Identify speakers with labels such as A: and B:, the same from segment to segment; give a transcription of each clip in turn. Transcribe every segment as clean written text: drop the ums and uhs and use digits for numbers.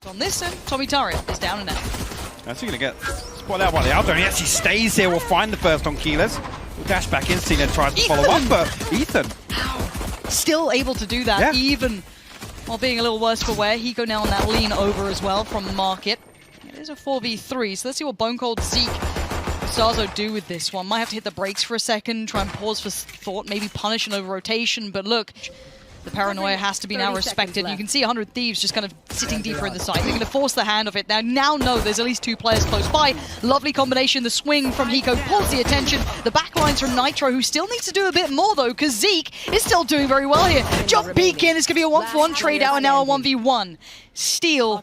A: On this end, Tommy Turret is down and out.
B: That's going to get spotted out by the Aldo, and he actually stays here. We'll find the first on kiles. We'll dash back in, cned tries to follow up, but Ethan.
A: Still able to do that, even while being a little worse for wear. Hiko now on that lean over as well from the market. It is a 4v3, so let's see what bonecold, zeek, starxo do with this one. Might have to hit the brakes for a second, try and pause for thought, maybe punish an over-rotation, but look, the paranoia has to be now respected. You can see 100 Thieves just kind of sitting deeper in the site. They're going to force the hand of it. Now know there's at least two players close by. Lovely combination. The swing from Hiko pulls the attention. The backlines from Nitro, who still needs to do a bit more though, because Zeek is still doing very well here. Jump peek in. It's going to be a 1-for-1 trade out and now a 1v1. Steal,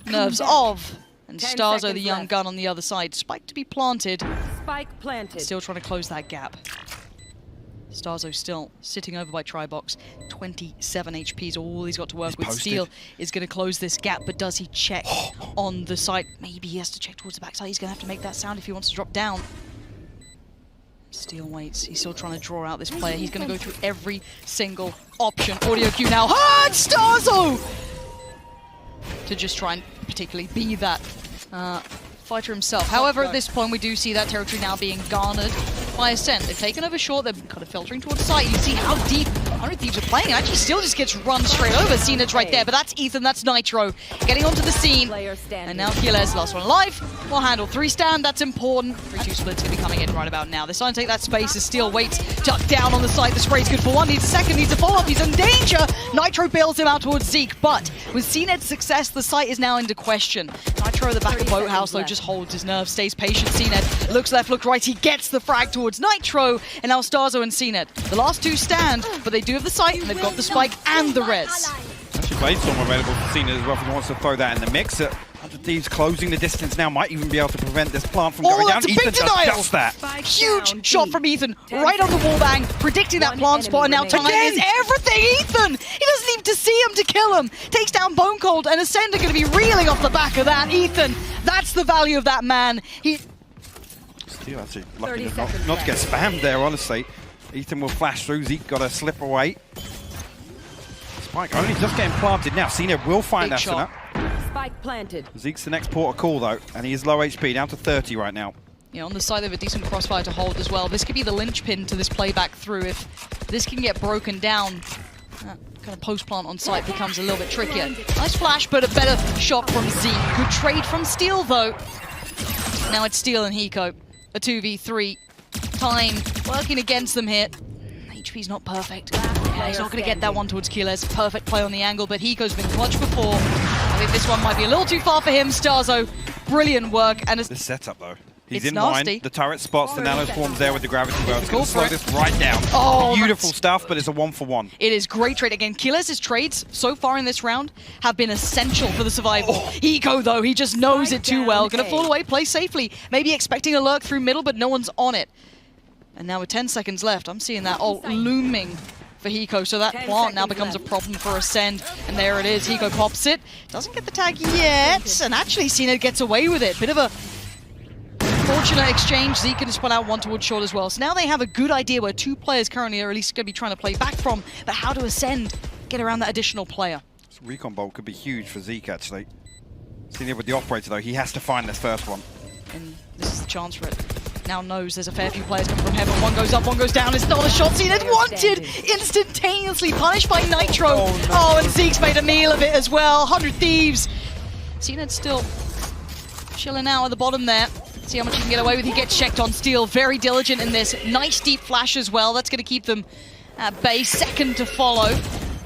A: nerves of, and starxo, the young gun on the other side. Spike to be planted.
C: Spike planted.
A: Still trying to close that gap. starxo still sitting over by Tribox. 27 HP is all he's got to work with. Steel is going to close this gap, but does he check on the side? Maybe he has to check towards the backside. He's going to have to make that sound if he wants to drop down. Steel waits. He's still trying to draw out this player. He's going to go through every single option. Audio cue now. Hard starxo! To just try and particularly be that fighter himself. However, at this point, we do see that territory now being garnered by Ascent. They've taken over short. They're kind of filtering towards the site. You see how deep 100 Thieves are playing. Actually, still just gets run straight over. cned's right there, but that's Ethan. That's Nitro getting onto the scene. And now kiles, last one alive. Will handle 3 stand. That's important. 3-2 split's going to be coming in right about now. They're starting to take that space as Steel waits. Ducked down on the site. The spray's good for one. Needs a second. Needs a follow-up. He's in danger. Nitro bails him out towards Zeek, but with cned's success, the site is now into question. Nitro at the back of Boathouse, though, just holds his nerve, stays patient. cned looks left, looks right. He gets the frag towards Nitro, and now starxo and cned. The last two stand, but they do have the site, and they've got the spike and the res.
B: Actually, Bladestorm available for cned as well if he wants to throw that in the mix. 100 Thieves closing the distance now, might even be able to prevent this plant from going down.
A: Ethan does
B: just that.
A: Huge shot from Ethan, right on the wall bang, predicting that plant spot, and now time is everything. Ethan! He doesn't need to see him to kill him. Takes down bonecold, and Ascend are going to be reeling off the back of that. Ethan, that's the value of that man.
B: Steel actually lucky not to get spammed there, honestly. Ethan will flash through. Zeek got to slip away. Spike only just getting planted now. cned will find Asuna.
C: Spike planted.
B: Zeek's the next port of call though, and he is low HP, down to 30 right now.
A: Yeah, on the side they have a decent crossfire to hold as well. This could be the linchpin to this playback through. If this can get broken down, that kind of post-plant on site becomes a little bit trickier. Nice flash, but a better shot from Zeek. Good trade from Steel though. Now it's Steel and Hiko. A 2v3. Time working against them here. HP's not perfect. Yeah, he's not going to get that one towards kiles. Perfect play on the angle, but Hiko's been clutch before. I think this one might be a little too far for him. starxo, brilliant work. And
B: this setup though. He's
A: it's
B: in
A: nasty.
B: line. The turret spots the nano swarms there with the gravity well. It's going to
A: Go
B: slow this right down.
A: Oh,
B: beautiful stuff, but it's a 1-for-1.
A: It is great trade. Again, kiles' trades so far in this round have been essential for the survival. Hiko, though, he just knows it too well. Going to fall away, play safely. Maybe expecting a lurk through middle, but no one's on it. And now with 10 seconds left, I'm seeing that ult looming for Hiko, so that plant now becomes a problem for Ascend. And there it is, Hiko pops it. Doesn't get the tag yet, and actually cned gets away with it. Bit of a fortunate exchange. Zeek can spot out one towards short as well. So now they have a good idea where two players currently are at least going to be trying to play back from, but how to Ascend get around that additional player.
B: This recon bolt could be huge for Zeek, actually. Seeing it with the operator, though, he has to find this first one.
A: And this is the chance for it. Now knows there's a fair few players coming from heaven. One goes up, one goes down. It's not a shot. cned wanted, instantaneously punished by Nitro. Oh, and Zeke's made a meal of it as well. 100 Thieves. cned still chilling out at the bottom there. See how much he can get away with. He gets checked on Steel. Very diligent in this. Nice deep flash as well. That's going to keep them at bay. Second to follow.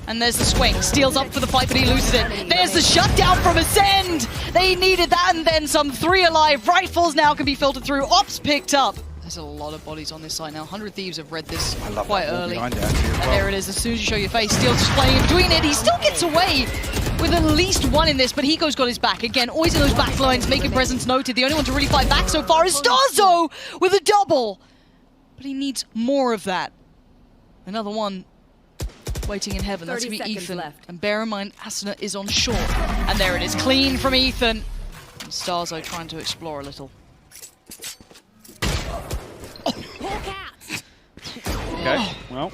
A: And there's the swing. Steel's up for the fight, but he loses it. There's the shutdown from Ascend. They needed that and then some. 3 alive. Rifles now can be filtered through. Ops picked up. There's a lot of bodies on this side now. 100 Thieves have read this quite early. And there it is. As soon as you show your face, Steel's just playing in between it. He still gets away with at least one in this, but Hiko's got his back. Again, always in those back lines, making presence noted. The only one to really fight back so far is starxo with a double. But he needs more of that. Another one waiting in heaven. That's going to be Ethan. Left. And bear in mind, Asuna is on short. And there it is, clean from Ethan. And starxo trying to explore a little.
B: Okay, well.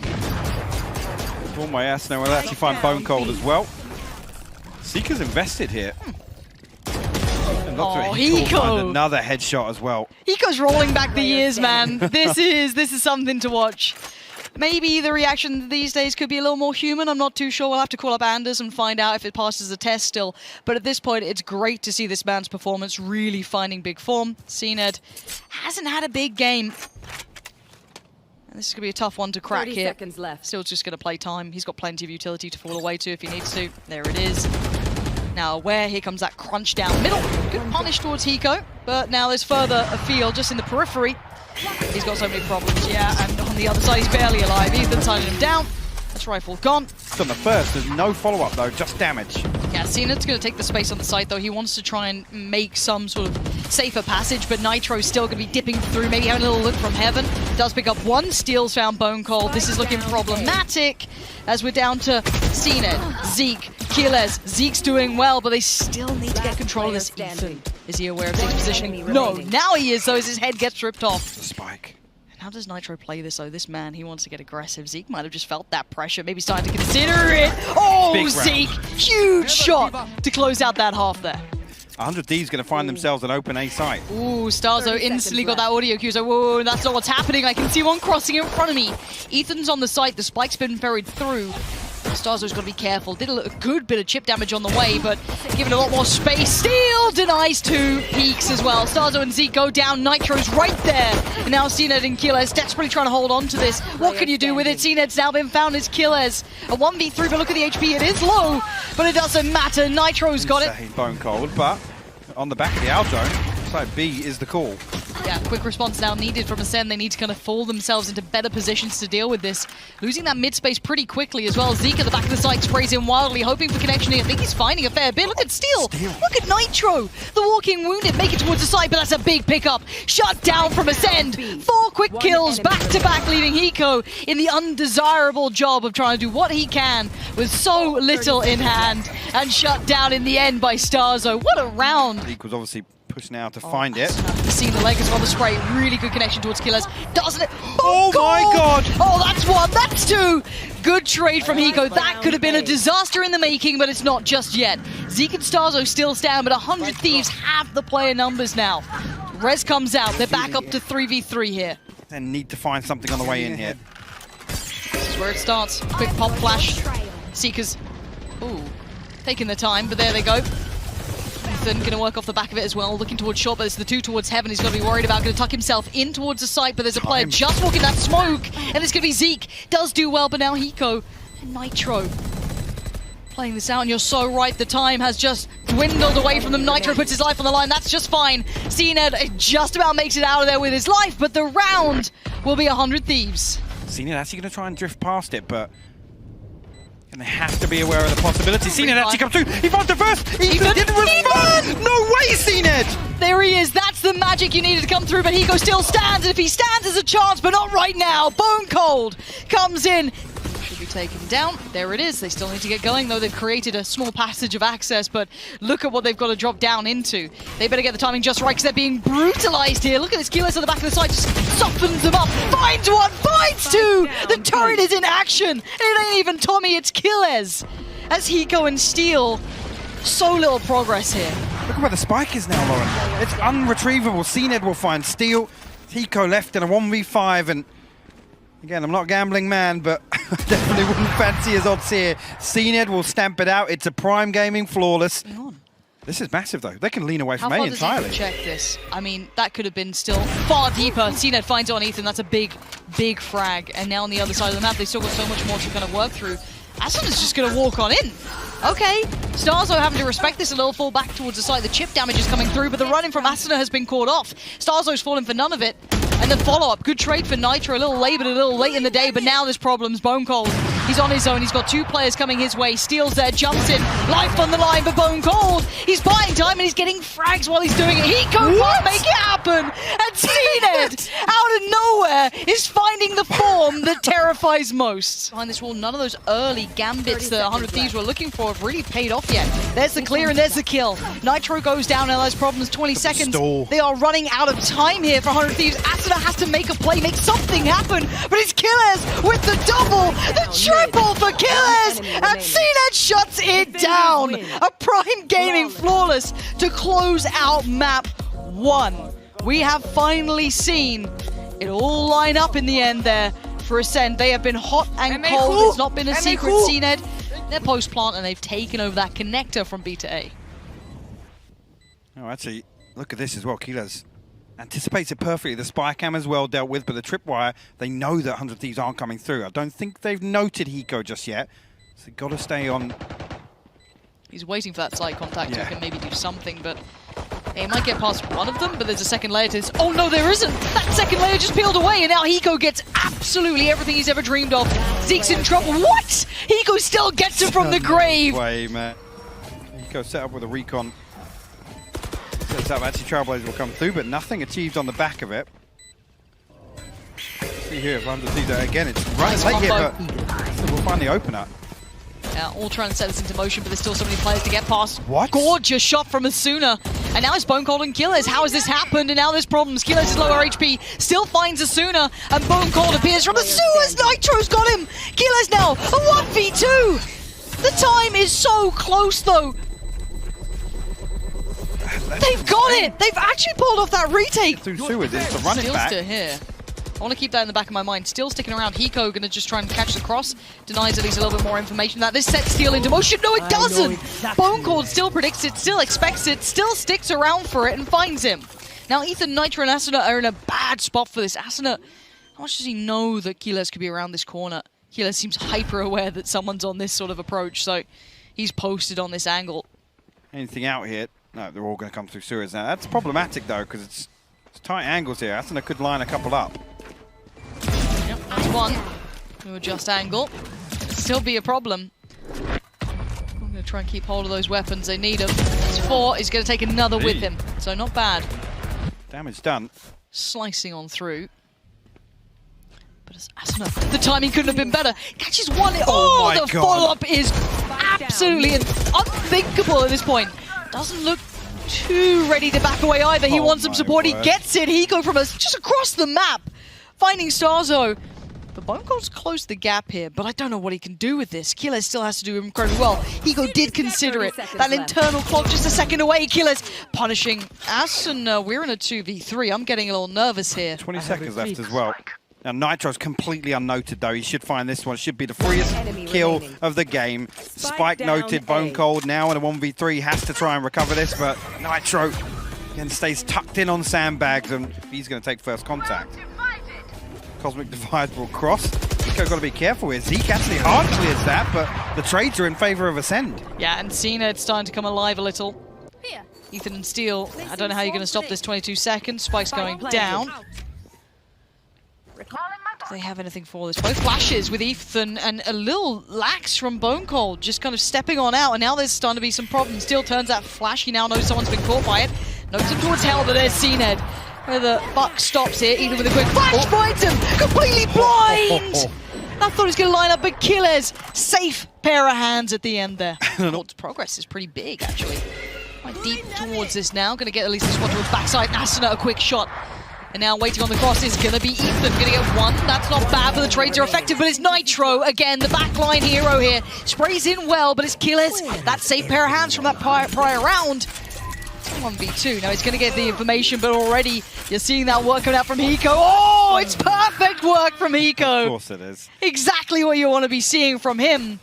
B: One way Asuna will actually find bonecold as well. Seeker's invested here.
A: Oh,
B: Hiko! And another headshot as well.
A: Hiko's rolling back the years, man. This is something to watch. Maybe the reaction these days could be a little more human. I'm not too sure. We'll have to call up Anders and find out if it passes the test still. But at this point, it's great to see this man's performance really finding big form. cned hasn't had a big game. And this is going to be a tough one to crack
C: 30
A: here.
C: seconds left.
A: Still just going to play time. He's got plenty of utility to fall away to if he needs to. There it is. Now, here comes that crunch down middle. Good punish towards Hiko. But now there's further afield, just in the periphery. He's got so many problems, yeah, and on the other side, he's barely alive. Ethan's hunting him down. That's rifle gone.
B: It's on the first, there's no follow-up though, just damage.
A: Yeah, cned's going to take the space on the site though. He wants to try and make some sort of safer passage, but Nitro's still going to be dipping through, maybe having a little look from heaven. Does pick up one, steals found bonecold. This is looking problematic as we're down to cned, Zeek, kiles. Zeke's doing well, but they still need to get control of this. Ethan, is he aware of Zeke's positioning? No, now he is though, as his head gets ripped off.
B: Spike.
A: How does Nitro play this though? This man, he wants to get aggressive. Zeek might have just felt that pressure, maybe starting to consider it. Oh, Zeek! Huge shot to close out that half there.
B: 100D's going to find themselves an open A site.
A: Ooh, starxo instantly got that audio cue. So, whoa, that's not what's happening. I can see one crossing in front of me. Ethan's on the site. The spike's been buried through. starxo's got to be careful. Did a good bit of chip damage on the way, but given a lot more space. Steal denies two peaks as well. starxo and Zeek go down. Nitro's right there. And now cned and kiles desperately trying to hold on to this. What can you do with it? cned's now been found as kiles. A 1v3, but look at the HP. It is low, but it doesn't matter. Nitro's got it.
B: Bonecold, but on the back of the out zone, side B is the call.
A: Yeah, quick response now needed from Ascent. They need to kind of fall themselves into better positions to deal with this. Losing that mid space pretty quickly as well. Zeek at the back of the site sprays in wildly, hoping for connection here. I think he's finding a fair bit. Look at Steel. Look at Nitro. The walking wounded make it towards the site, but that's a big pickup. Shut down from Ascent. 4 quick kills back to back, leaving Hiko in the undesirable job of trying to do what he can with so little in hand, and shut down in the end by starxo. What a round.
B: Zeek was obviously pushing out to find it.
A: Seeing the leg as well, the spray. Really good connection towards kiles. Doesn't it?
B: Oh my god!
A: Oh, that's one, that's two! Good trade from Hiko. That could have been a disaster in the making, but it's not just yet. Zeek and starxo still stand, but 100 Thieves have the player numbers now. Rez comes out. They're back up to 3v3 here.
B: They need to find something on the way in here.
A: This is where it starts. Quick pop flash. Seekers. Ooh. Taking the time, but there they go. Ethan going to work off the back of it as well, looking towards short, but it's the two towards heaven he's going to be worried about. Going to tuck himself in towards the site, but there's a player just walking that smoke, and it's going to be Zeek. Does do well, but now Hiko and Nitro playing this out, and you're so right, the time has just dwindled away from them. Nitro puts his life on the line, that's just fine. cned just about makes it out of there with his life, but the round will be 100 Thieves.
B: cned actually going to try and drift past it, but and they have to be aware of the possibility. cned actually comes through. He found the first. Ethan didn't respond. No way, cned.
A: There he is. That's the magic you needed to come through. But Hiko still stands. And if he stands, there's a chance, but not right now. Bonecold comes in. Should be taken down. There it is. They still need to get going, though. They've created a small passage of access, but look at what they've got to drop down into. They better get the timing just right because they're being brutalized here. Look at this. kiles at the back of the side just softens them up. Finds one. Finds two. The turret is in action. It ain't even Tommy. It's kiles. As Hiko and Steel. So little progress here.
B: Look at where the spike is now, Lauren. It's unretrievable. cned will find Steel. Hiko left in a 1v5, and again, I'm not a gambling man, but I definitely wouldn't fancy his odds here. cned will stamp it out. It's a Prime Gaming flawless. This is massive, though. They can lean away from A entirely.
A: Check this. I mean, that could have been still far deeper. cned finds it on Ethan. That's a big, big frag. And now on the other side of the map, they've still got so much more to kind of work through. Ascent is just going to walk on in. Okay, starxo having to respect this a little, fall back towards the side. The chip damage is coming through, but the running from asuna has been caught off. starxo's fallen for none of it. And then follow-up, good trade for Nitro, a little late, but a little late in the day, but now there's problems. Bonecold, he's on his own, he's got two players coming his way. Steals there, jumps in, life on the line, but Bonecold, he's buying time and he's getting frags while he's doing it. Hiko can't make it happen, and cned, out of nowhere, is finding the form that terrifies most. Behind this wall, none of those early gambits that 100 Thieves were looking for have really paid off yet. There's the clear and there's the kill. Nitro goes down, and has problems, 20 seconds.
B: Stall.
A: They are running out of time here for 100 Thieves. Ascent Asuna has to make a play, make something happen, but it's kiles with the double, the triple for kiles, and cned shuts it down. A Prime Gaming flawless to close out map 1. We have finally seen it all line up in the end there for Ascend. They have been hot and cold. It's not been a secret. cned, they're post-plant, and they've taken over that connector from B to A.
B: Oh, actually, look at this as well. kiles anticipates it perfectly. The spy cam as well dealt with, but the tripwire, they know that 100 Thieves aren't coming through. I don't think they've noted hiko just yet, so they've got to stay on.
A: He's waiting for that side contact so he can maybe do something, but he might get past one of them, but there's a second layer to this. Oh no, there isn't! That second layer just peeled away, and now hiko gets absolutely everything he's ever dreamed of. Zeke's in trouble. What? hiko still gets him from the grave!
B: No way, man. hiko set up with a recon. Sets up, actually Trailblazers will come through, but nothing achieved on the back of it. See here, 100 Thieves again, it's right late here, but we'll find the opener.
A: All trying to set this into motion, but there's still so many players to get past.
B: What?
A: Gorgeous shot from Asuna. And now it's bonecold and kiles. How has this happened? And now there's problems. kiles is lower HP, still finds Asuna, and bonecold appears from the sewers. Nitro's got him. kiles now, a 1v2. The time is so close, though. They've got it! They've actually pulled off that retake!
B: Through sewers, it's to run it back.
A: Still here. I want to keep that in the back of my mind. Still sticking around. hiko going to just try and catch the cross. Denies at least a little bit more information. That this sets Steel into motion. No, it doesn't! bonecold still predicts it, still expects it, still sticks around for it and finds him. Now Ethan, Nitro, and Asuna are in a bad spot for this. Asuna, how much does he know that kiles could be around this corner? kiles seems hyper aware that someone's on this sort of approach, so he's posted on this angle.
B: Anything out here? No, they're all going to come through sewers now. That's problematic though, because it's tight angles here. Asuna could line a couple up.
A: Yep, that's one. To adjust angle. Still be a problem. I'm going to try and keep hold of those weapons. They need them. That's 4. He's going to take another with him. So not bad.
B: Damage done.
A: Slicing on through. But it's Asuna. The timing couldn't have been better. Catches one. Oh, the follow-up is absolutely unthinkable at this point. Doesn't look too ready to back away either. He wants some support. He gets it. hiko from us just across the map. Finding starxo. The bonecold's closed the gap here, but I don't know what he can do with this. kiles still has to do incredibly well. hiko did consider it. That internal clock just a second away. kiles punishing Asuna. We're in a 2v3. I'm getting a little nervous here.
B: 20 seconds left as well. Now Nitro's completely unnoted though. He should find this one. It should be the freest kill of the game. Spike noted, bonecold now in a 1v3. Has to try and recover this, but Nitro again stays tucked in on sandbags, and he's going to take first contact. Cosmic Divide will cross. hiko got to be careful here. Zeek actually hard clears that, but the trades are in favor of Ascend.
A: Yeah, and cned's starting to come alive a little. Ethan and Steel, I don't know how you're going to stop this 22 seconds. Spike's going down. Do they have anything for this? Both flashes with Ethan and a little lax from bonecold, just kind of stepping on out, and now there's starting to be some problems. Steel turns that flash. He now knows someone's been caught by it. Knows him towards hell, but there's cned. Where the buck stops here, Ethan with a quick flash finds him! Completely blind! I thought he was going to line up, but kiles, safe pair of hands at the end there. Progress is pretty big, actually. Quite deep towards this now. Going to get at least a squad towards backside. Asuna, a quick shot. And now waiting on the cross is going to be Ethan. Going to get one. That's not bad, but the trades are effective. But it's Nitro, again, the backline hero here. Sprays in well, but it's kiles. That safe pair of hands from that prior round. 1v2. Now he's going to get the information, but already you're seeing that work coming out from hiko. Oh, it's perfect work from hiko.
B: Of course it is.
A: Exactly what you want to be seeing from him.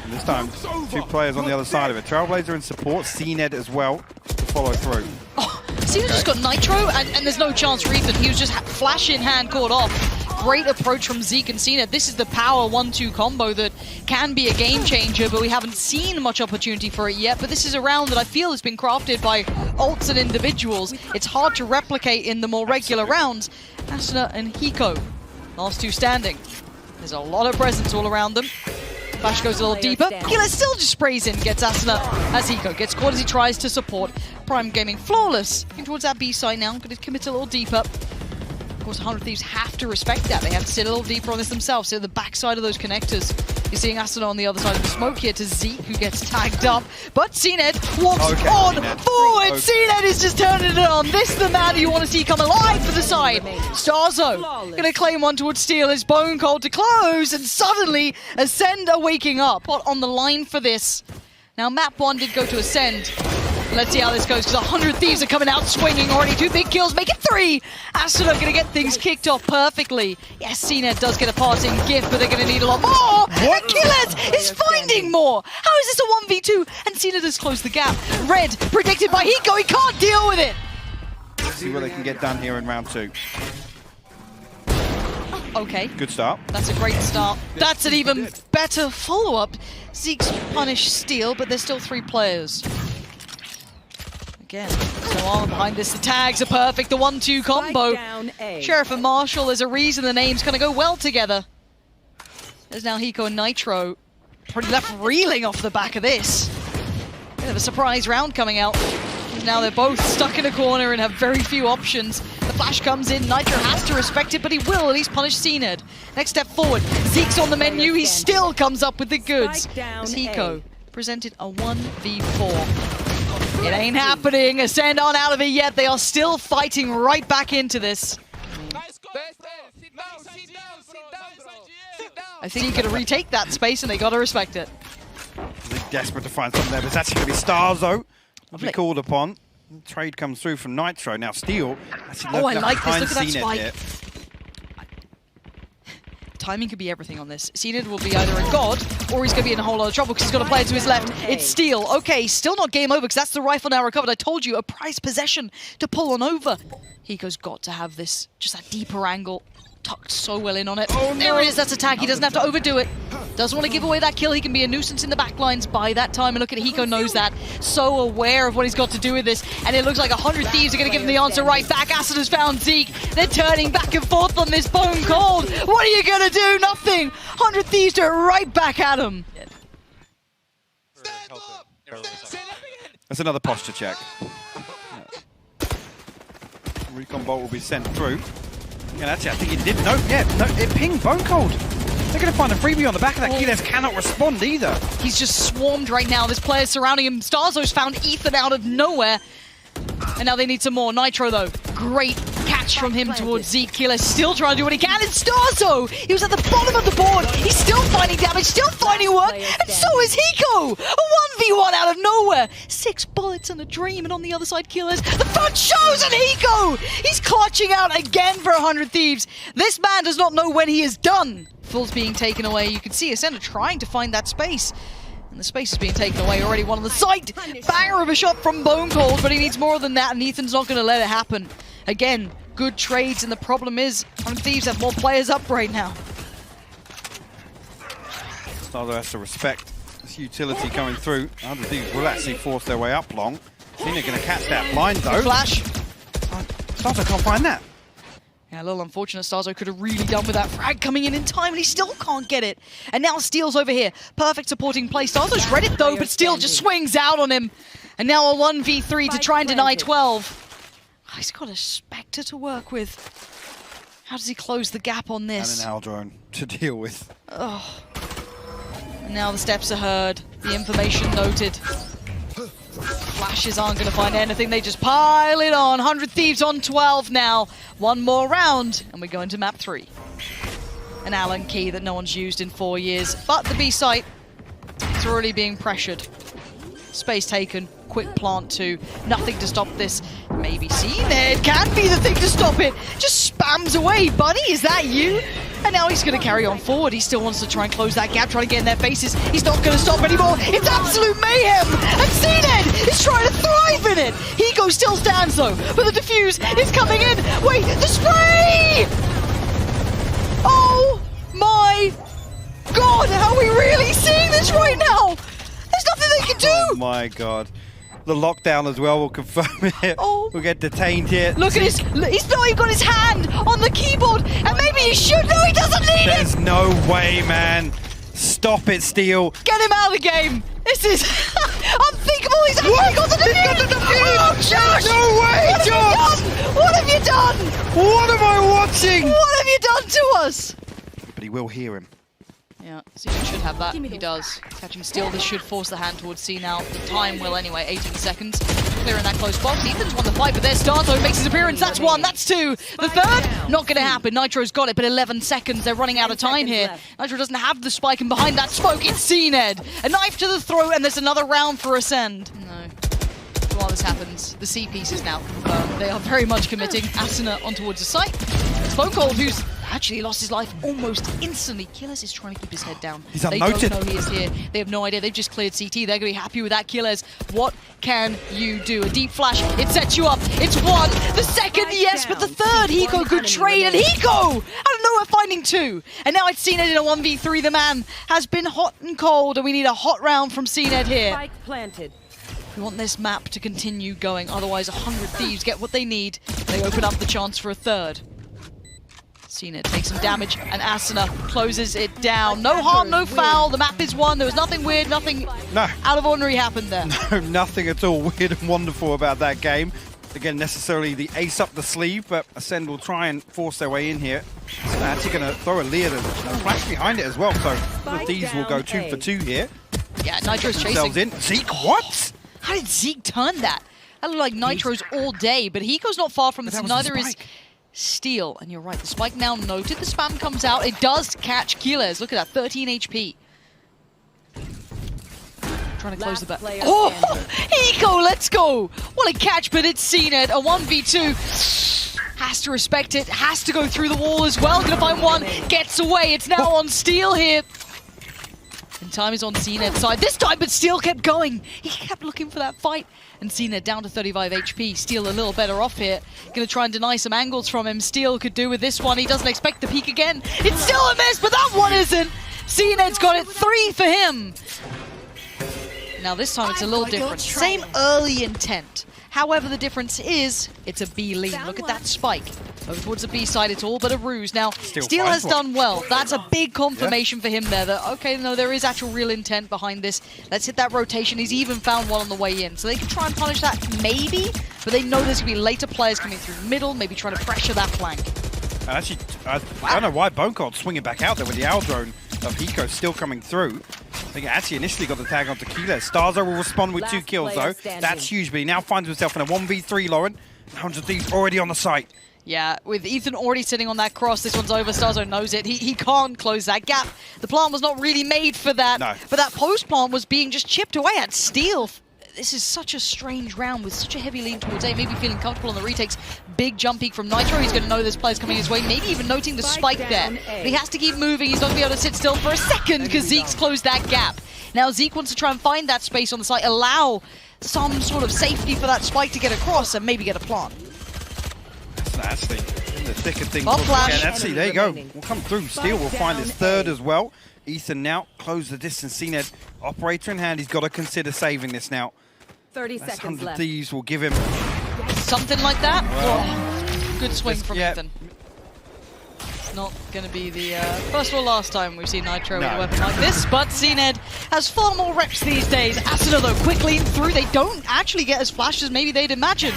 B: And this time, 2 players on the other side of it. Trailblazer in support, cned as well to follow through.
A: Oh, Cena just got Nitro, and there's no chance for Ethan. He was just flash in hand caught off. Great approach from Zeek and Cena. This is the power 1-2 combo that can be a game changer, but we haven't seen much opportunity for it yet. But this is a round that I feel has been crafted by ults and individuals. It's hard to replicate in the more regular rounds. Asuna and hiko, last 2 standing. There's a lot of presence all around them. Flash goes a little deeper. kiles still just sprays in, gets Asuna as hiko gets caught as he tries to support. Prime Gaming flawless. Looking towards that B side now, going to commit a little deeper. course, 100 Thieves have to respect that. They have to sit a little deeper on this themselves, sit at the backside of those connectors. You're seeing Asuna on the other side of the smoke here to Zeek, who gets tagged up. But cned walks on forward. cned is just turning it on. This is the man who you want to see come alive for the side. starxo going to claim one towards Steel. His bonecold to close, and suddenly Ascend are waking up. On the line for this. Now, map 1 did go to Ascend. Let's see how this goes, because 100 Thieves are coming out swinging already. 2 big kills, make it 3. Asuna going to get things kicked off perfectly. Yes, cned does get a passing gift, but they're going to need a lot more. And kiles is finding more. How is this a 1v2? And cned has closed the gap. Red predicted by hiko. He can't deal with it.
B: Let's see what they can get done here in round 2.
A: Okay.
B: Good start.
A: That's a great start. That's an even better follow-up. Zeek's punished Steel, but there's still 3 players. Again, so on behind this, the tags are perfect, the 1-2 combo. Sheriff and Marshall, there's a reason the names kind of go well together. There's now hiko and nitro. Pretty left reeling off the back of this. Bit of a surprise round coming out. Now they're both stuck in a corner and have very few options. The flash comes in, nitro has to respect it, but he will at least punish cned. Next step forward, Zeek's on the menu, he still comes up with the goods. As hiko presented a 1v4. It ain't happening. Ascend aren't out of it yet. They are still fighting right back into this. I think he could retake that space, and they got to respect it.
B: They're desperate to find something there, but it's actually going to be starxo to be called upon. Trade comes through from nitro. Now Steel.
A: Oh, I like this. Look at that spike.
B: Here.
A: Timing could be everything on this. cned will be either a god, or he's going to be in a whole lot of trouble because he's got a player to his left. It's Steel. Okay, still not game over because that's the rifle now recovered. I told you, a prized possession to pull on over. hiko's got to have this, just that deeper angle. Tucked so well in on it. Oh, no. There it is, that's attack. He doesn't have to overdo it. Doesn't want to give away that kill. He can be a nuisance in the backlines by that time. And look at it, hiko knows that. So aware of what he's got to do with this. And it looks like 100 Thieves are going to give him the answer right back. Ascent has found Zeek. They're turning back and forth on this bonecold. What are you going to do? Nothing. 100 Thieves do it right back at him.
B: That's another posture check. Recon bolt will be sent through. Yeah, that's it. I think it did. No, yeah, no, it pinged bonecold. They're going to find a freebie on the back of that. Kiles cannot respond either.
A: He's just swarmed right now. This player's surrounding him. starxo's found Ethan out of nowhere. And now they need some more. Nitro, though. Great catch from him towards Zeek. Kiles still trying to do what he can. And starxo! He was at the bottom of the board. He's still finding damage, still finding work. And so is hiko! A 1v1 out of nowhere. 6 bullets and a dream. And on the other side, Kiles. The front shows and hiko! He's clutching out again for 100 Thieves. This man does not know when he is done. Full's being taken away. You can see Ascent trying to find that space. And the space is being taken away already. One on the site. Banger of a shot from bonecold, but he needs more than that, and Ethan's not going to let it happen. Again, good trades, and the problem is, Thieves have more players up right now.
B: starxo has to respect this utility coming through. 100 Thieves will actually force their way up long. I think they're going to catch that blind, though.
A: Flash.
B: starxo can't find that.
A: Yeah, a little unfortunate. starxo could have really done with that frag coming in time, and he still can't get it. And now Steel's over here. Perfect supporting play. starxo's read it, though, but Steel just swings out on him. And now a 1v3 to try and deny 12. Oh, he's got a Spectre to work with. How does he close the gap on this?
B: And an Aldrone to deal with.
A: Oh. And now the steps are heard. The information noted. Flashes aren't going to find anything. They just pile it on. 100 Thieves on 12 now. One more round, and we go into map 3. An Allen key that no one's used in 4 years. But the B site is already being pressured. Space taken. Quick plant 2. Nothing to stop this. Maybe cned can be the thing to stop it. Just spams away. Buddy, is that you? And now he's going to carry on forward. He still wants to try and close that gap, trying to get in their faces. He's not going to stop anymore. It's absolute mayhem. And cned is trying to thrive in it. hiko still stands, though. But the defuse is coming in. Wait, the spray! Oh my God, are we really seeing this right now? There's nothing they can do.
B: Oh my God. The lockdown as well will confirm it.
A: Oh.
B: We'll get detained here.
A: Look at his, he's not even got his hand on the keyboard, and maybe he should. No, he doesn't need it.
B: There's no way, man. Stop it, Steel.
A: Get him out of the game. This is unthinkable. He's actually got the defuse. Oh, Josh.
B: No way, Josh.
A: What have you done?
B: What am I watching? watching!
A: What have you done to us?
B: But he will hear him.
A: Yeah, Zeek should have that. He does. Catching steal. This should force the hand towards C now. The time will anyway. 18 seconds. Clearing that close box. Ethan's won the fight, but there's starxo makes his appearance. That's one. That's two. The third? Not going to happen. Nitro's got it, but 11 seconds. They're running out of time here. Nitro doesn't have the spike, and behind that smoke, it's cned. A knife to the throat, and there's another round for Ascend. No. While this happens, the C piece is now confirmed. They are very much committing. Asuna on towards the site. It's bonecold, who's actually lost his life almost instantly. Kiles is trying to keep his head down.
B: He's unnoted.
A: They don't know he is here. They have no idea. They've just cleared CT. They're going to be happy with that. Kiles, what can you do? A deep flash. It sets you up. It's one. The second, yes, but the third. Hiko could trade, and Hiko out of nowhere finding two. And now it's cned in a 1v3. The man has been hot and cold, and we need a hot round from cned here.
C: Spike planted.
A: We want this map to continue going, otherwise 100 Thieves get what they need. They open up the chance for a third. cned takes some damage, and Asuna closes it down. No harm, no foul. The map is won. There was nothing weird, nothing out of ordinary happened there.
B: No, nothing at all weird and wonderful about that game. Again, necessarily the ace up the sleeve, but Ascend will try and force their way in here. So they're actually going to throw a lead and flash behind it as well. So the Thieves will go 2 for 2 here.
A: Yeah, Nitro's chasing.
B: In. Zeek, what?
A: How did Zeek turn that? That looked like Nitro's all day, but Hiko's not far from this. Neither is Steel. And you're right, the spike now noted. The spam comes out. It does catch Kiles. Look at that, 13 HP. Trying to close the back. Oh, Hiko, let's go. What a catch, but it's cned. A 1v2. Has to respect it. Has to go through the wall as well. Gonna find one. Gets away. It's now on Steel here. And time is on cned's side this time, but Steel kept going. He kept looking for that fight. And cned down to 35 HP. Steel a little better off here. Gonna try and deny some angles from him. Steel could do with this one. He doesn't expect the peek again. It's still a miss, but that one isn't. cned's got it 3 for him. Now this time it's a little different. Same early intent. However, the difference is it's a B lean. Look at that spike. Over towards the B side, it's all but a ruse. Now, Steel has done well. That's a big confirmation for him there that, okay, no, there is actual real intent behind this. Let's hit that rotation. He's even found one on the way in. So they can try and punish that, maybe, but they know there's going to be later players coming through the middle, maybe trying to pressure that flank.
B: Actually, I don't know why bonecold's swinging back out there with the owl drone of Hiko still coming through. I think it actually initially got the tag onto Kiles. starxo will respond with 2 kills though. That's huge, but he now finds himself in a 1v3, Lauren. 100 Thieves already on the site.
A: Yeah, with Ethan already sitting on that cross, this one's over. starxo knows it. He can't close that gap. The plant was not really made for that.
B: No.
A: But that post plant was being just chipped away at Steel. This is such a strange round with such a heavy lean towards A. Maybe feeling comfortable on the retakes. Big jump peek from Nitro. He's going to know this player's coming his way. Maybe even noting the spike there. But he has to keep moving. He's not going to be able to sit still for a second because Zeke's closed that gap. Now Zeek wants to try and find that space on the site, allow some sort of safety for that spike to get across and maybe get a plant.
B: That's actually in the thick of things.
A: Pop flash.
B: Let's see, there you go. We'll come through. Steel will find his third as well. Ethan now close the distance. cned operator in hand. He's got to consider saving this now.
C: 30
B: That's
C: seconds
B: 100
C: left.
B: Thieves will give him
A: Something like that?
B: Well,
A: good swing from Ethan. Not going to be the first or last time we've seen Nitro with a weapon like this, but cned has far more reps these days. Asuna though, quickly through. They don't actually get as flashed as maybe they'd imagined.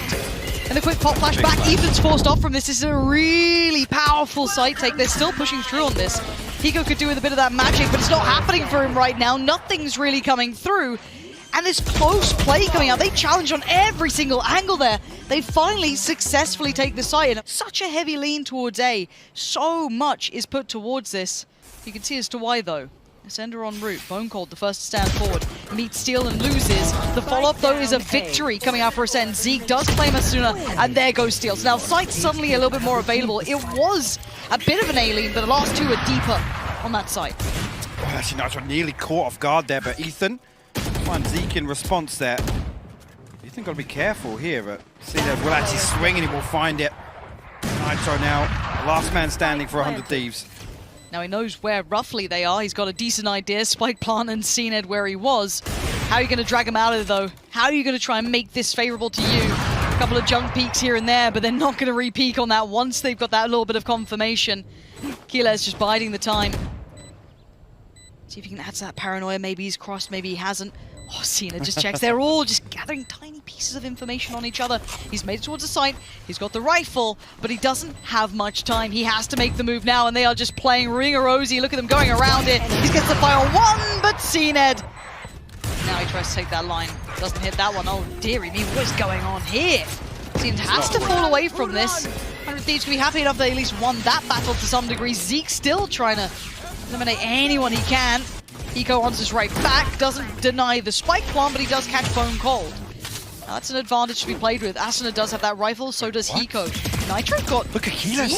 A: And the quick pop flash back, Ethan's forced off from this. This is a really powerful side take. They're still pushing through on this. Hiko could do with a bit of that magic, but it's not happening for him right now. Nothing's really coming through. And this close play coming out, they challenge on every single angle there. They finally successfully take the site. And such a heavy lean towards A. So much is put towards this. You can see as to why though. Ascend en route. bonecold, the first to stand forward. Meets Steel and loses. The follow-up though is a victory coming out for Ascend. Zeek does claim Asuna, and there goes Steel. So now site's suddenly a little bit more available. It was a bit of an A-lean, but the last two are deeper on that site.
B: Oh, actually, Nitro nearly caught off guard there, but Ethan finds Zeek in response there. Ethan got to be careful here, but cned will actually swing and he will find it. Nitro now, last man standing for 100 Thieves.
A: Now he knows where roughly they are. He's got a decent idea. Spike plant and cned where he was. How are you going to drag him out of it though? How are you going to try and make this favorable to you? A couple of junk peeks here and there, but they're not going to re-peek on that once they've got that little bit of confirmation. Kiles just biding the time. See if he can add to that paranoia. Maybe he's crossed, maybe he hasn't. Oh, cned just checks. They're all just gathering tiny pieces of information on each other. He's made it towards the site. He's got the rifle, but he doesn't have much time. He has to make the move now, and they are just playing ring-a-rosy. Look at them going around it. He gets the fire on one, but cned. Now he tries to take that line. Doesn't hit that one. Oh, dearie me, what is going on here? cned has to fall away from this. 100 Thieves can be happy enough they at least won that battle to some degree. Zeek still trying to eliminate anyone he can. Hiko answers right back, doesn't deny the spike plant, but he does catch bonecold. Now that's an advantage to be played with. Asuna does have that rifle, so does Hiko. Nitro got...
B: Look at kiles.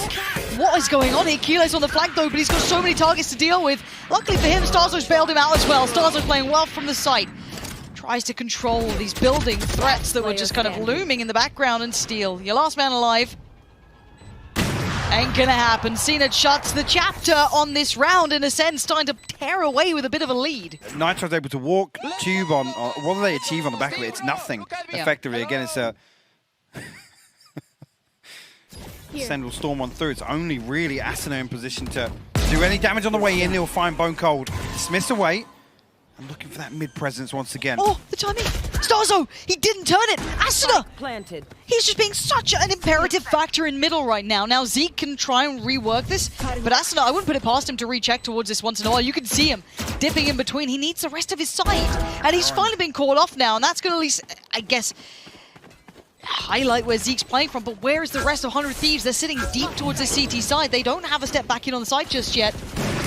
A: What is going on here? Kiles on the flank though, but he's got so many targets to deal with. Luckily for him, starxo's bailed him out as well. starxo playing well from the site. Tries to control these building threats that were just kind of looming in the background and steal. Your last man alive. Ain't gonna happen. cned shuts the chapter on this round in Ascent, starting to tear away with a bit of a lead.
B: Nitro's able to walk tube on. What do they achieve on the back of it? It's nothing. Effectively, again, it's a. Ascend will storm on through. It's only really Asuna in position to do any damage on the way in. He'll find bonecold. Dismiss away. And looking for that mid presence once again.
A: Oh, the timing! starxo! He didn't turn it! Asuna!
C: Planted.
A: He's just being such an imperative factor in middle right now. Now Zeek can try and rework this, but Asuna, I wouldn't put it past him to recheck towards this once in a while. You can see him dipping in between. He needs the rest of his side. And he's finally been called off now, and that's going to at least, I guess, highlight where Zeke's playing from. But where is the rest of 100 Thieves? They're sitting deep towards the CT side. They don't have a step back in on the side just yet.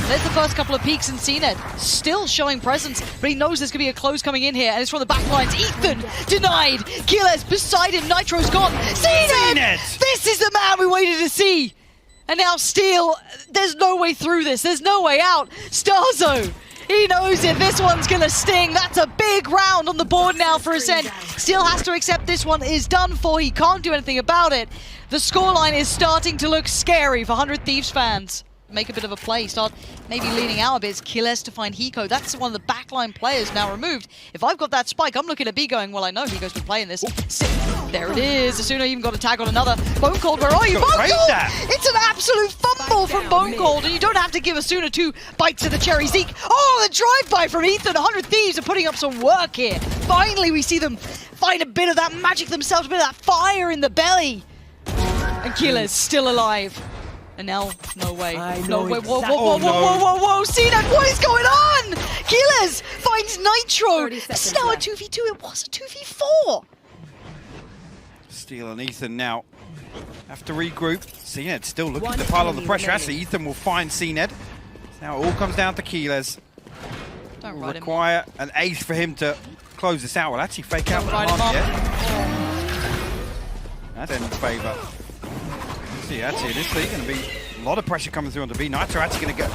A: There's the first couple of peaks, and cned still showing presence, but he knows there's going to be a close coming in here, and it's from the back lines. Ethan denied. Kiles beside him. Nitro's gone. cned! This is the man we waited to see. And now Steel, there's no way through this. There's no way out. starxo, he knows it. This one's going to sting. That's a big round on the board now for Ascent. Steel has to accept this one is done for. He can't do anything about it. The scoreline is starting to look scary for 100 Thieves fans. Make a bit of a play, start maybe leaning out a bit. It's kiles to find Hiko. That's one of the backline players now removed. If I've got that spike, I'm looking at B going, well, I know Hiko's been playing this. There it is. Asuna even got a tag on another. bonecold, where are you? bonecold! It's an absolute fumble from bonecold, and you don't have to give Asuna 2 bites of the cherry. Zeek, oh, the drive-by from Ethan. 100 Thieves are putting up some work here. Finally, we see them find a bit of that magic themselves, a bit of that fire in the belly. And kiles still alive. And now, no way. No way. Whoa, whoa, whoa, whoa, whoa, whoa. cned, what is going on? Kiles finds Nitro. This is now a 2v2. It was a 2v4.
B: Steel and Ethan now have to regroup. cned still looking to pile on the pressure. Actually, Ethan will find cned. Now it all comes down to kiles.
A: Don't
B: will
A: ride him
B: require an ace for him to close this out. Will actually fake out the
A: ride him
B: arm
A: up.
B: yet. That's in favour. See, actually, this league going to be a lot of pressure coming through on the B. Nitro actually going to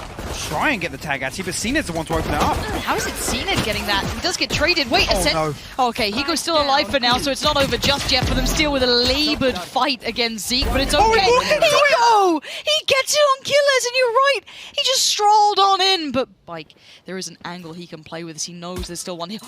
B: try and get the tag, actually, but cned's the one to open it up.
A: How is it cned getting that? He does get traded. Wait,
B: Oh,
A: Ascent.
B: no.
A: Oh, okay, Hiko's still alive for now, so it's not over just yet for them. Still with a laboured fight against Zeek, but it's okay.
B: Oh,
A: Hiko! He gets it on kiles, and you're right. He just strolled on in, but Bike, there is an angle he can play with as he knows there's still one here.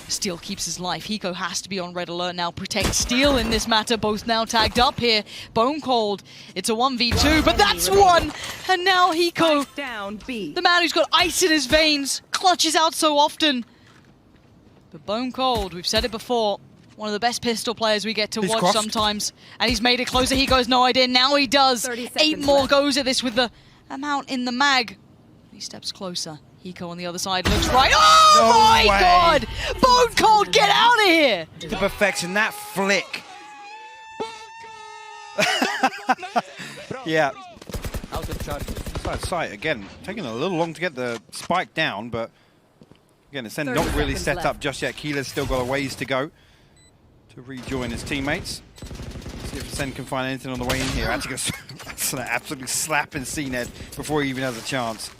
A: Steel keeps his life. Hiko has to be on red alert now. Protect Steel in this matter. Both now tagged up here. bonecold. It's a 1v2, but that's one. And now Hiko,
C: Down B.
A: the man who's got ice in his veins, clutches out so often. But bonecold, we've said it before, one of the best pistol players we get to
B: He's
A: watch
B: crossed.
A: sometimes. And he's made it closer. He goes, no idea. Now he does.
C: 30
A: 8
C: seconds
A: more
C: left.
A: goes at this with the amount in the mag. He steps closer. Hiko on the other side looks right. Oh
B: No
A: my
B: way.
A: god! bonecold, get out of here!
B: To perfection, that flick. Yeah. Side sight again, taking a little long to get the spike down, but again, it's then
C: 30
B: not really
C: seconds
B: set
C: left.
B: up just yet. Kiles still got a ways to go to rejoin his teammates. See if Ascend can find anything on the way in here. Actually, absolutely slapping cned before he even has a chance.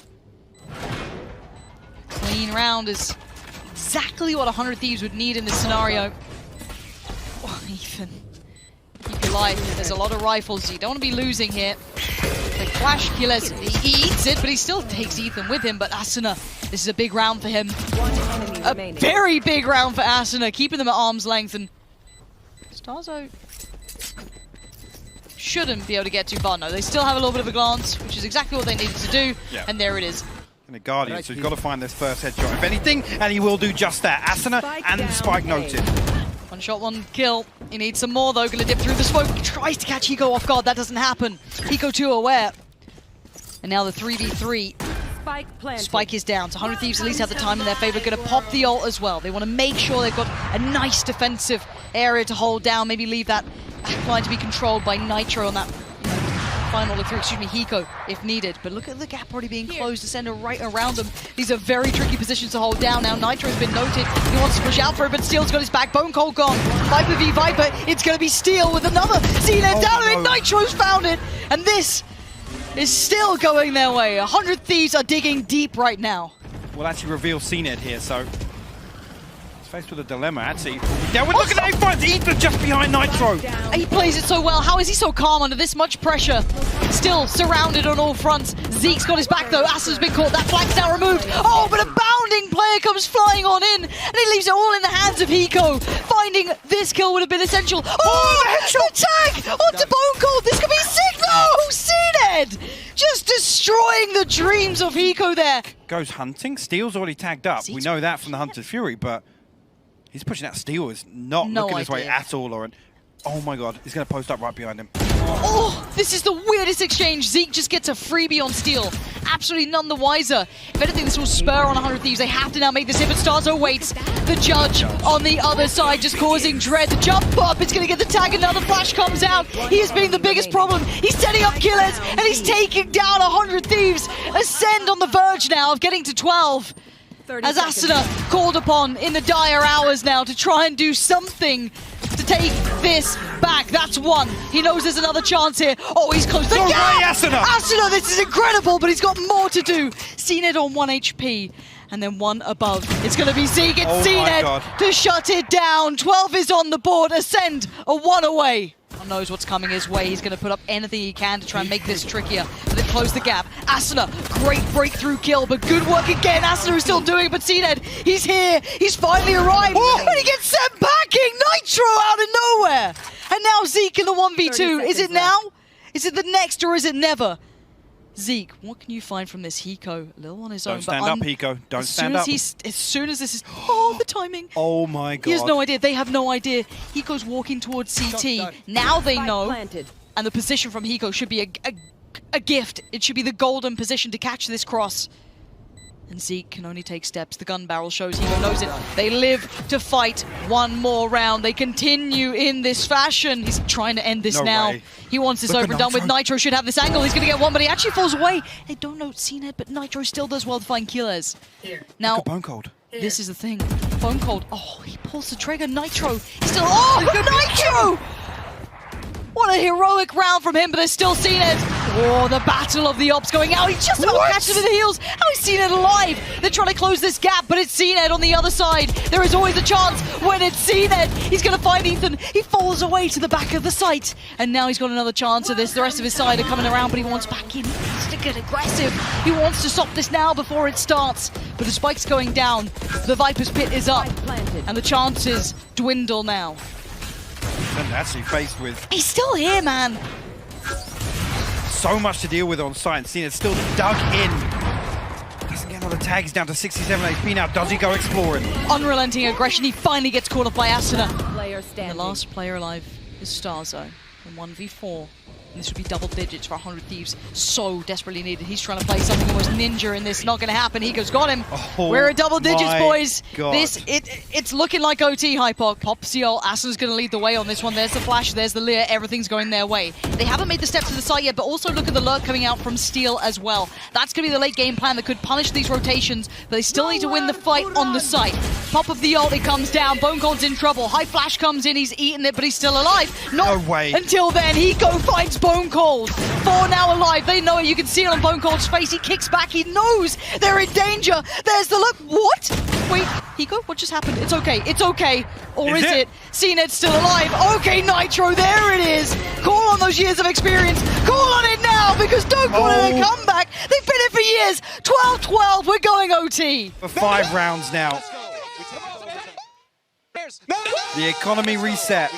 A: Clean round is exactly what 100 Thieves would need in this scenario. Oh, Ethan, keep your life. There's a lot of rifles. You don't want to be losing here. The clash, kiles, he eats it, but he still takes Ethan with him. But Asuna, this is a big round for him.
C: One enemy
A: A
C: remaining.
A: very big round for Asuna, keeping them at arm's length. And starxo shouldn't be able to get too far. No, they still have a little bit of a glance, which is exactly what they needed to do.
B: Yeah.
A: And there it is.
B: in the Guardian, so he's got to find this first headshot, if anything, and he will do just that. Asuna and Spike noted.
A: One shot, one kill. He needs some more, though. Gonna dip through the smoke. He tries to catch Hiko off guard. That doesn't happen. Hiko too aware. And now the 3v3. Spike is down. So 100 Thieves at least have the time in their favor. Gonna pop the ult as well. They want to make sure they've got a nice defensive area to hold down. Maybe leave that line to be controlled by Nitro on that final look through, excuse me, Hiko, if needed. But look at the gap already being closed. Ascend are right around them. These are very tricky positions to hold down. Now Nitro's been noted. He wants to push out for it, but Steel's got his back. bonecold gone. Viper v Viper. It's going to be Steel with another cned down of it. Nitro's found it. And this is still going their way. 100 Thieves are digging deep right now.
B: We'll actually reveal cned here, so he's faced with a dilemma, actually. Now look at that, he finds Ethan just behind Nitro.
A: He plays it so well. How is he so calm under this much pressure? Still surrounded on all fronts. Zeke's got his back though. Asuna's been caught. That flag's now removed. Oh, but a bounding player comes flying on in, and he leaves it all in the hands of Hiko. Finding this kill would have been essential. Oh, the tag onto bonecold. This could be sick. No, cned just destroying the dreams of Hiko there.
B: Goes hunting. Steel's already tagged up.
A: Zeke's
B: we know that from the Hunter's Fury, but he's pushing out. Steel is not looking his way at all, Lauren. Oh my god, he's going to post up right behind him.
A: Oh, this is the weirdest exchange. Zeek just gets a freebie on Steel. Absolutely none the wiser. If anything, this will spur on 100 Thieves. They have to now make this hit, but starxo waits. The judge on the other side just causing dread. The jump up, it's going to get the tag. Another flash comes out. He is being the biggest problem. He's setting up kiles, and he's taking down 100 Thieves. Ascend on the verge now of getting to 12. As Asuna called upon in the dire hours now to try and do something to take this back. That's one. He knows there's another chance here. Oh, he's close. The gap! Asuna, this is incredible, but he's got more to do. cned on 1 HP. And then one above. It's going to be Zeek. It's cned to shut it down. 12 is on the board. Ascend a 1 away. God knows what's coming his way. He's going to put up anything he can to try and make this trickier. But they close the gap. Asuna, great breakthrough kill, but good work again. Asuna is still doing it, but cned, he's here. He's finally arrived. And he gets sent packing. Nitro out of nowhere. And now Zeek in the 1v2. Is it now? Is it the next or is it never? Zeek, what can you find from this Hiko? A little on his own.
B: Don't stand up, Hiko. Don't stand up.
A: As soon as this is... Oh, the timing.
B: Oh my god.
A: He has no idea. They have no idea. Hiko's walking towards CT. Now they know. And the position from Hiko should be a gift. It should be the golden position to catch this cross. And Zeek can only take steps. The gun barrel shows Hiko knows it. They live to fight one more round. They continue in this fashion. He's trying to end this now. He wants this over and done with. Nitro should have this angle. He's going to get one, but he actually falls away. They don't know cned, but Nitro still does well to find kiles. Now,
B: bonecold.
A: This is the thing. bonecold. Oh, he pulls the trigger. Nitro. He's still... Oh, Nitro! What a heroic round from him, but they're still cned. Oh, the battle of the ops going out. He just about catches him in the heels. How is cned alive? They're trying to close this gap, but it's cned on the other side. There is always a chance when it's cned. He's going to find Ethan. He falls away to the back of the site. And now he's got another chance of this. The rest of his side are coming around, but he wants back in. He wants to get aggressive. He wants to stop this now before it starts. But the spike's going down. The Viper's pit is up. And the chances dwindle now.
B: And actually faced with...
A: He's still here, man.
B: So much to deal with on site. cned still dug in. Doesn't get another tag. He's down to 67 HP now. Does he go exploring?
A: Unrelenting aggression. He finally gets caught up by Asuna. And the last player alive is starxo in 1v4. And this would be double digits for 100 Thieves. So desperately needed. He's trying to play something almost ninja in this. Not going to happen. Hiko's got him.
B: Oh,
A: we're at double digits, boys.
B: God.
A: It's looking like OT, Hypok. Pops the ult. Asuna's going to lead the way on this one. There's the flash. There's the Lear. Everything's going their way. They haven't made the step to the side yet, but also look at the lurk coming out from Steel as well. That's going to be the late game plan that could punish these rotations, but they still need to win the fight on the site. Pop of the ult. It comes down. bonecold's in trouble. High flash comes in. He's eaten it, but he's still alive. Not
B: no way.
A: Until then, Hiko finds bonecold. 4 now alive. They know it. You can see it on bonecold's face. He kicks back. He knows they're in danger. There's the look. What? Wait, Hiko, what just happened? It's okay. It's okay. Or is it? cned's still alive. Okay, Nitro, there it is. Call on those years of experience. Call on it now, because don't call it a comeback. They've been here for years. 12-12. We're going OT.
B: For 5 rounds now. The economy reset.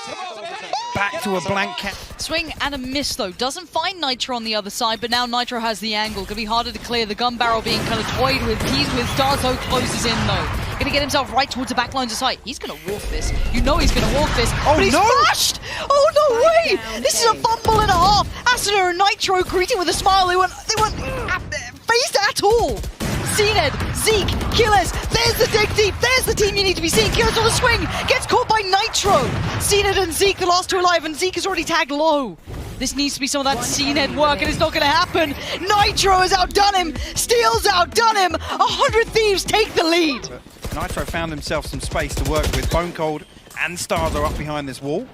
B: back to a blank cap.
A: Swing and a miss though. Doesn't find Nitro on the other side, but now Nitro has the angle. Gonna be harder to clear. The gun barrel being kind of toyed with. He's with starxo closes in though. Gonna get himself right towards the back lines of sight. He's gonna walk this. You know he's gonna walk this.
B: Oh,
A: but he's
B: no!
A: flashed! Oh no way! This is a fumble and a half. Asuna and Nitro greeting with a smile. They weren't phased at all. cned, zeek, kiles. There's the dig deep. There's the team you need to be seeing. Kiles on the swing. Gets caught by Nitro. cned and zeek, the last two alive, and zeek is already tagged low. This needs to be some of that cned work, and it's not going to happen. Nitro has outdone him. Steel's outdone him. 100 Thieves take the lead.
B: But Nitro found himself some space to work with. Bonecold and starxo up behind this wall.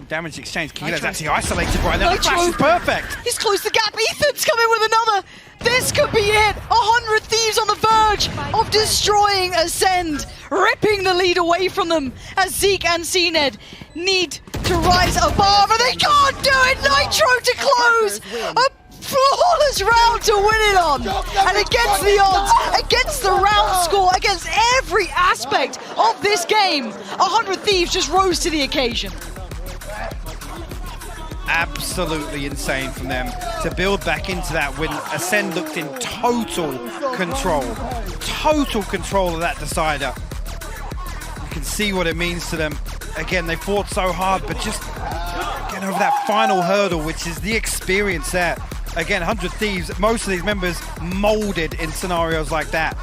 B: Damage exchange. Kiles actually isolated right now. The flash is perfect.
A: He's closed the gap. Ethan's coming with another. This could be it. 100 Thieves on the verge of destroying Ascend, ripping the lead away from them as Zeek and cned need to rise above, and they can't do it. Nitro to close. A flawless round to win it on. And against the odds, against the round score, against every aspect of this game, 100 Thieves just rose to the occasion.
B: Absolutely insane from them to build back into that when Ascend looked in total control of that decider. You can see what it means to them. Again, they fought so hard, but just getting over that final hurdle, which is the experience there. Again, 100 Thieves, most of these members molded in scenarios like that.